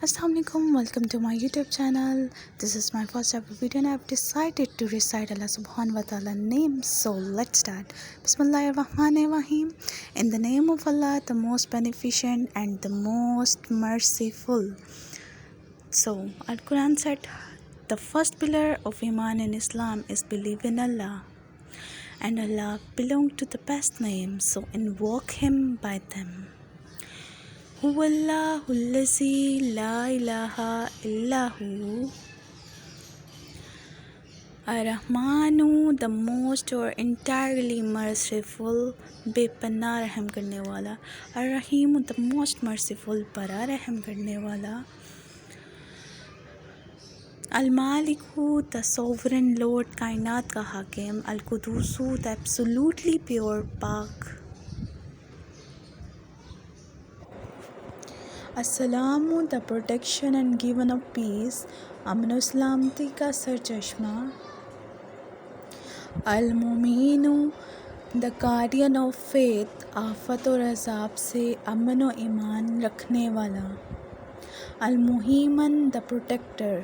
Assalamualaikum, welcome to my YouTube channel. This is my first ever video and I've decided to recite Allah subhanahu wa ta'ala name. So let's start. Bismillahirrahmanirrahim. In the name of Allah, the most beneficent and the most merciful. So Al-Quran said, the first pillar of Iman in Islam is believe in Allah. And Allah belongs to the best name, so invoke Him by them. Huwallahu allazi la ilaha illahu. Ar-Rahmanu, the most or entirely merciful, بے-پناہ رحم کرنے والا. Ar-Rahim, the most merciful, بڑا رحم کرنے والا. Al-Maliku, the sovereign lord, کائنات کا حاکم. Al-Qudusu, the absolutely pure, پاک. السلام, the protection and given of peace. امن و سلامتی کا سرچشمہ. المومین, the guardian of faith. آفت اور عذاب سے امن و ایمان رکھنے والا. المہیمن, the protector.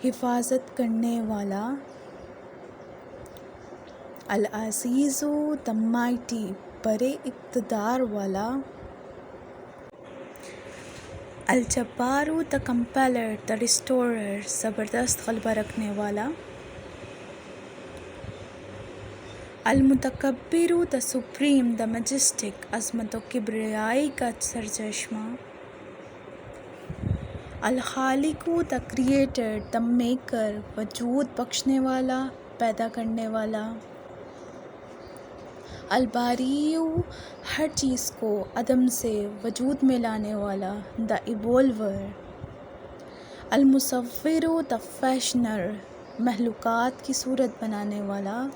حفاظت کرنے والا. العزیز, the mighty. بڑے اقتدار والا. الجبار, the compeller, the restorer. زبردست غلبہ رکھنے والا. المتکبر, the supreme, the majestic. عظمت و کبریائی کا سرچشمہ. الخالق, the creator, the maker. وجود بخشنے والا, پیدا کرنے والا. الباری, ہر چیز کو عدم سے وجود میں لانے والا. the evolver. المصور, the fashioner. مخلوقات کی صورت بنانے والا.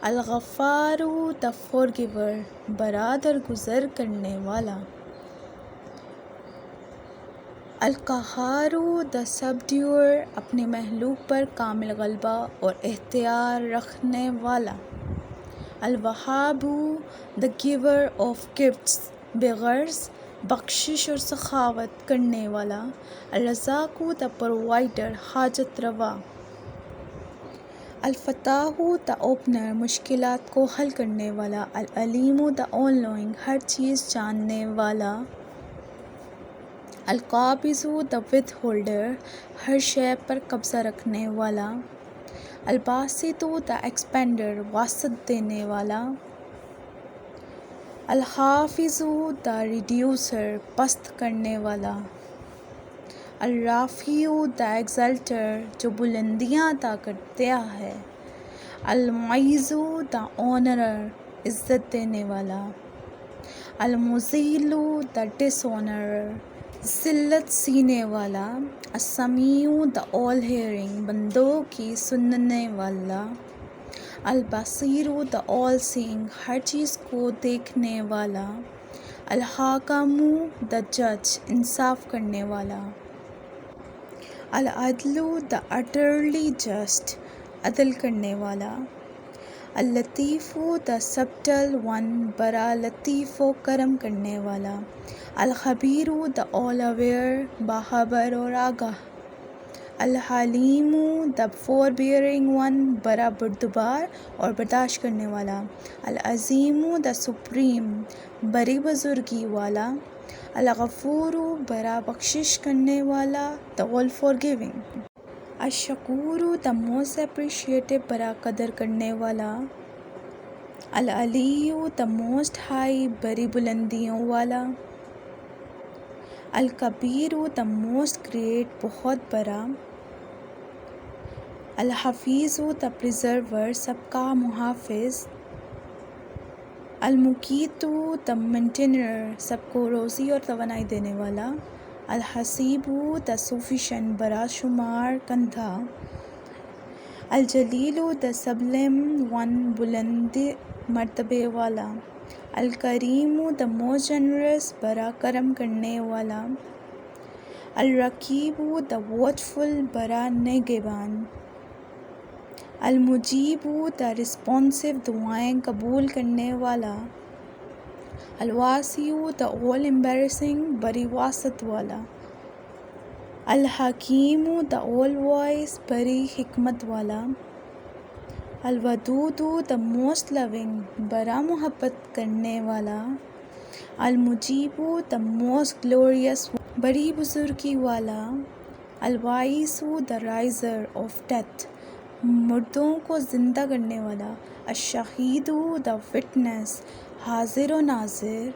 الغفار, the forgiver. برادر گزر کرنے والا. القہار, the subduer. اپنی مخلوق پر کامل غلبہ اور اختیار رکھنے والا. الوہاب, the giver of gifts. بغرض بخشش اور سخاوت کرنے والا. الرزاق, the provider. حاجت روا. الفتاح, the opener. مشکلات کو حل کرنے والا. العلیم, the all knowing. ہر چیز جاننے والا. القابض, the withholder. ہر شے پر قبضہ رکھنے والا. Basit, the expander. وسعت دینے والا. الخافض, the reducer. پست کرنے والا. الرافع, the exalter. جو بلندیاں عطا کرتا ہے. Moiz, the honorer. عزت دینے والا. المذل, the dishonorer. ذلت سینے والا. السمیع, the all hearing. بندوں کی سننے والا. البصیر, the all seeing. ہر چیز کو دیکھنے والا. Al-Hakim, the judge. انصاف کرنے والا. العدل, the utterly just. عدل کرنے والا. اللطیف, the subtle one. بڑا لطیف و کرم کرنے والا. الخبیر, the all aware. باخبر اور آگاہ. الحلیم, the forbearing one. بڑا بردبار اور برداشت کرنے والا. العظیم, the supreme. بڑی بزرگی والا. الغفور, بڑا بخشش کرنے والا. the all forgiving. الشکور, the most appreciative. بڑا قدر کرنے والا. العلی, the most high. بڑی بلندیوں والا. الکبیر, the most great. بہت بڑا. الحفیظ, the preserver. سب کا محافظ. المقیت, the maintainer. سب کو روزی اور توانائی دینے والا. Haseeb, the sufficient. بڑا شمار کنندہ. الجلیل, the sublime one. بلند مرتبے والا. الکریم, the most generous. بڑا کرم کرنے والا. الرقیب, the watchful. بڑا نگہبان. المجیب, the responsive. دعائیں قبول کرنے والا. الواسیو دا all embarrassing بری واسط والا. الحکیم دا all wise بری حکمت والا. الودود دا most loving بڑا محبت کرنے والا. المجیب دا most glorious بڑی بزرگی والا. الباعث دا riser of death مردوں کو زندہ کرنے والا. الشہید دا witness حاضر و ناظر.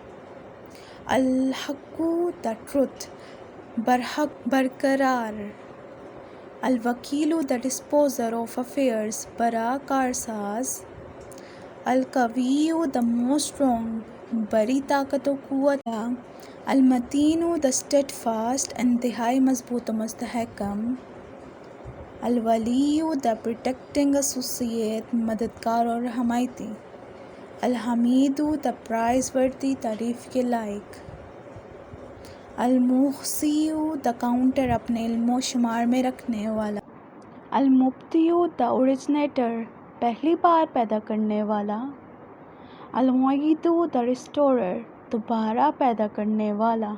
الحق دا truth برحق برقرار. الوکیل دا disposer of affairs بڑا کارساز. القوی دا most strong بڑی طاقت و قوت. المتین دا steadfast انتہائی مضبوط و مستحکم. الولی دا protecting associate مددگار اور حمایتی. الحمید دا praise worthy تعریف کے لائق. المحصی دا کاؤنٹر اپنے علم و شمار میں رکھنے والا. المبدی دا originator پہلی بار پیدا کرنے والا. المعید دا restorer دوبارہ پیدا کرنے والا.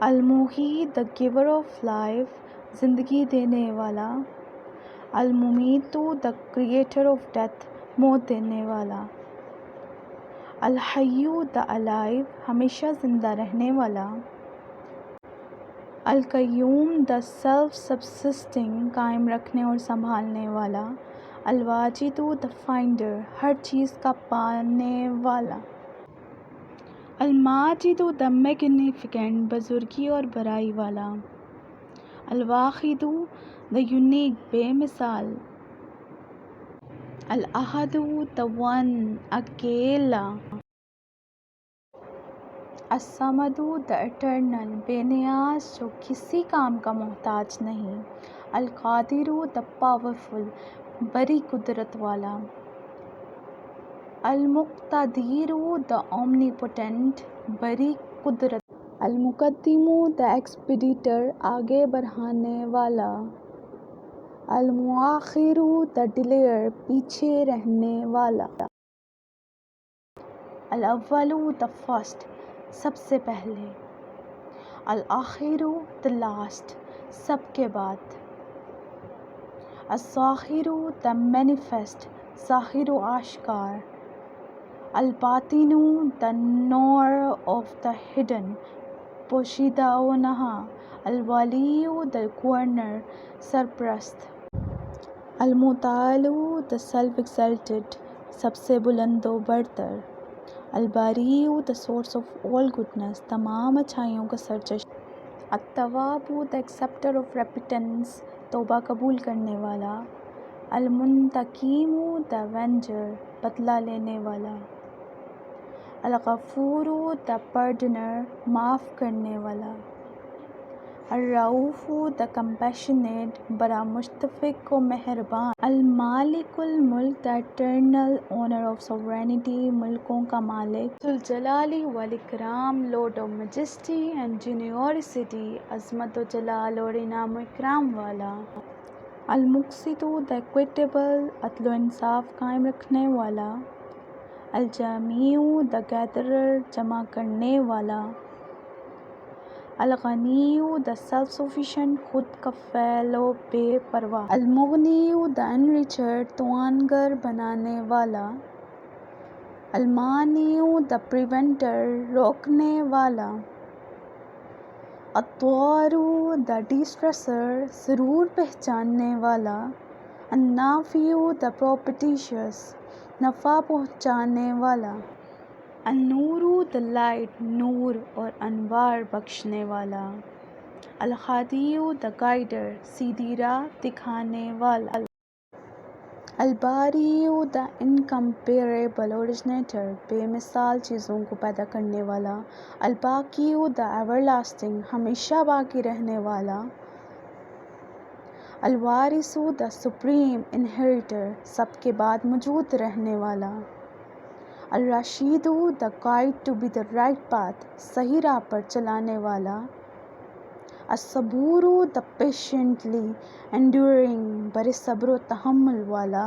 المحیی دا giver of life زندگی دینے والا. الممیت دا creator of death موت دینے والا. الحی دا alive ہمیشہ زندہ رہنے والا. القیوم دا self subsisting قائم رکھنے اور سنبھالنے والا. الواجد دا finder ہر چیز کا پانے والا. الماجد دا magnificent بزرگی اور بڑائی والا. الواحد دا یونیک بے مثال. الاحد دا ون اکیلا. الصمد دا ایٹرنل بے نیاز جو کسی کام کا محتاج نہیں. القادر دا پاورفل بڑی قدرت والا. المقتدر دا omnipotent بڑی قدرت. المقدم دا ایکسپیڈیٹر آگے بڑھانے والا. المؤخر دا ڈیلیئر پیچھے رہنے والا. الاول دا فرسٹ سب سے پہلے. الآخر دا لاسٹ سب کے بعد. الظاہر دا مینیفیسٹ ظاہر و آشکار. الباطن دا knower of the hidden پوشیدہ و نہاں. الوالی دا گورنر سرپرست. المتعال دا self exalted سب سے بلند و برتر. الباری دا source of all goodness تمام اچھائیوں کا سرچشمہ. التواب دا acceptor of repentance توبہ قبول کرنے والا. المنتقم دا avenger بدلہ لینے والا. الغفور دا pardoner معاف کرنے والا. الرؤوف دا compassionate بڑا مشفق و مہربان. المالک الملک دا eternal owner of sovereignty ملکوں کا مالک. ذو الجلال والاکرام Lord of majesty and generosity عظمت و جلال اور انعام و اکرام والا. المقسط دا equitable عدل و انصاف قائم رکھنے والا. الجامع دا gatherer جمع کرنے والا. الغنی دا self sufficient خود کفیل و بے پرواہ. المغنی دا enricher توانگر بنانے والا. المانع دا preventer روکنے والا. الضار دا de-stressor ضرور پہچاننے والا. النافع دا propitious نفع پہنچانے والا. النور دا لائٹ نور اور انوار بخشنے والا. الہادی دا گائیڈر سیدھی راہ دکھانے والا. الباری دا incomparable originator بے مثال چیزوں کو پیدا کرنے والا. الباقی دا everlasting ہمیشہ باقی رہنے والا. الوارث دا supreme inheritor سب کے بعد موجود رہنے والا. الرشید دا guide to be the right path صحیح راہ پر چلانے والا. الصبور دا patiently enduring بڑے صبر و تحمل والا.